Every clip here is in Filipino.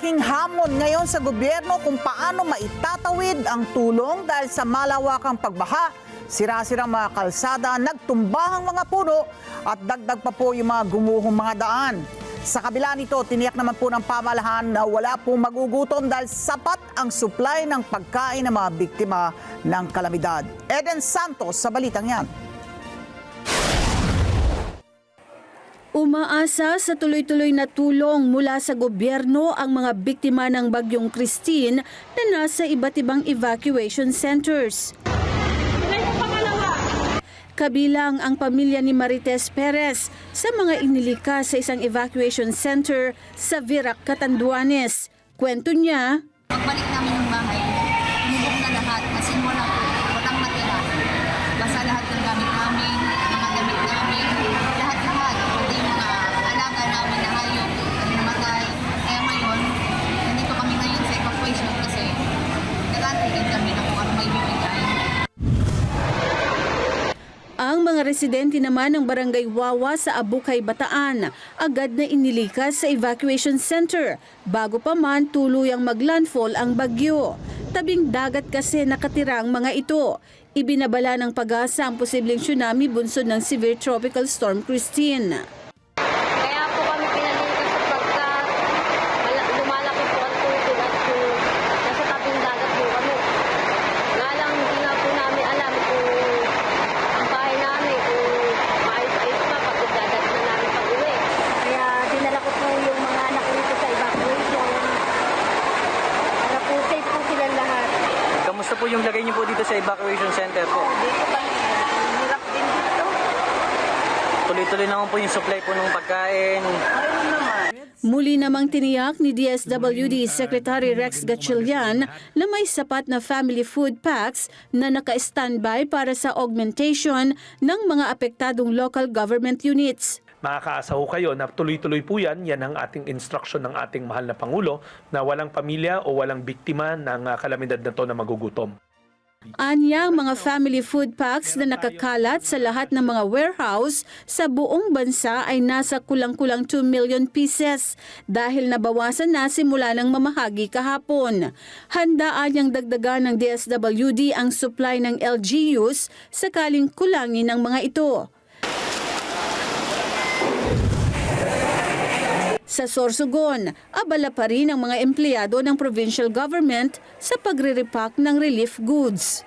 Malaking hamon ngayon sa gobyerno kung paano maitatawid ang tulong dahil sa malawakang pagbaha, sira-sirang mga kalsada, nagtumbahang mga puno at dagdag pa po yung mga gumuhong mga daan. Sa kabila nito, tiniyak naman po ng pamahalaan na wala pong magugutom dahil sapat ang supply ng pagkain ng mga biktima ng kalamidad. Eden Santos sa balitang yan. Umaasa sa tuloy-tuloy na tulong mula sa gobyerno ang mga biktima ng Bagyong Christine na nasa iba't ibang evacuation centers. Kabilang ang pamilya ni Marites Perez sa mga inilikas sa isang evacuation center sa Virac, Catanduanes. Kwento niya, pagbalik namin ng bahay, lumubog na lahat, as in walang matira. Basta lahat ng gamit namin, mga damit namin, lahat-lahat. Pati yung mga alaga namin na hayop, namatay. Kaya ngayon, nandito kami ngayon sa evacuation kasi nag-antigin kami na kung ano may bibigay. ang mga residente naman ng Barangay Wawa sa Abukay, Bataan agad na inilikas sa evacuation center bago pa man tuluyang maglandfall ang bagyo. Tabing dagat kasi nakatira ang mga ito. Ibinabala ng Pag-asa ang posibleng tsunami bunsod ng severe tropical storm Christine. Kaya po kami pinalikas sapagkat lumalaki po ang tubig at nasa tabing dagat po kami. Nga lang hindi na po namin alam kung ang bahay namin kung maayos-ayos pa pag dadat na namin pag-uwi. Kaya dinala ko po yung mga anak ko dito sa evacuation para po safe po silang lahat. Kamusta po yung lagay niyo po dito sa evacuation center po? Dito kami, hirap din dito. Tuloy-tuloy naman po yung supply po ng pagkain. Muli namang tiniyak ni DSWD Secretary Rex Gatchalian na may sapat na family food packs na naka-standby para sa augmentation ng mga apektadong local government units. Makakaasa ho kayo na tuloy-tuloy po yan. Yan ang ating instruction ng ating mahal na Pangulo na walang pamilya o walang biktima ng kalamidad na to na magugutom. Anya ang mga family food packs na nakakalat sa lahat ng mga warehouse sa buong bansa ay nasa kulang-kulang 2 million pieces dahil nabawasan na simula ng mamahagi kahapon. Handaan niyang dagdagan ng DSWD ang supply ng LGUs sakaling kulangin ang mga ito. Sa Sorsogon, abala pa rin ang mga empleyado ng provincial government sa pagre-repack ng relief goods.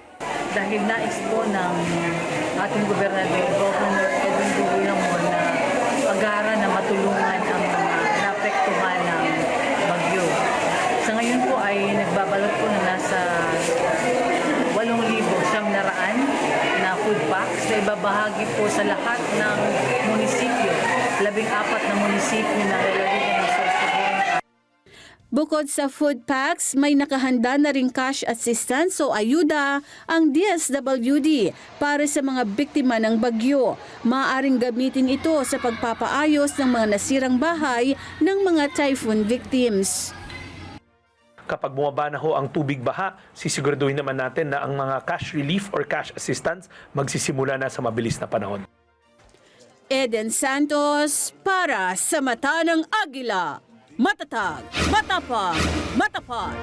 Dahil nais po ng ating gobernador, Governor Edwin Duguilamon, na pag-aaral na matulungan ang mga naapektuhan ng bagyo. Sa ngayon po ay nagbabalot po na nasa 8,900 na food packs na ibabahagi po sa lahat ng munisipyo. 14 na munisipyo na lalagyan ng Sorsogon. Bukod sa food packs, may nakahanda na ring cash assistance o ayuda ang DSWD para sa mga biktima ng bagyo. Maaaring gamitin ito sa pagpapaayos ng mga nasirang bahay ng mga typhoon victims. Kapag bumaba na ho ang tubig baha, sisiguraduhin naman natin na ang mga cash relief or cash assistance magsisimula na sa mabilis na panahon. Eden Santos para sa Mata ng Agila. Matatag, matapang, matapat.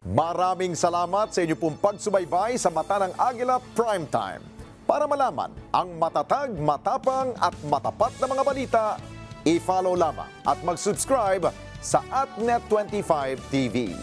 Maraming salamat sa inyo pong pagsubaybay sa Mata ng Agila Primetime. Para malaman ang matatag, matapang at matapat na mga balita, i-follow lamang at mag-subscribe sa @Net25 TV.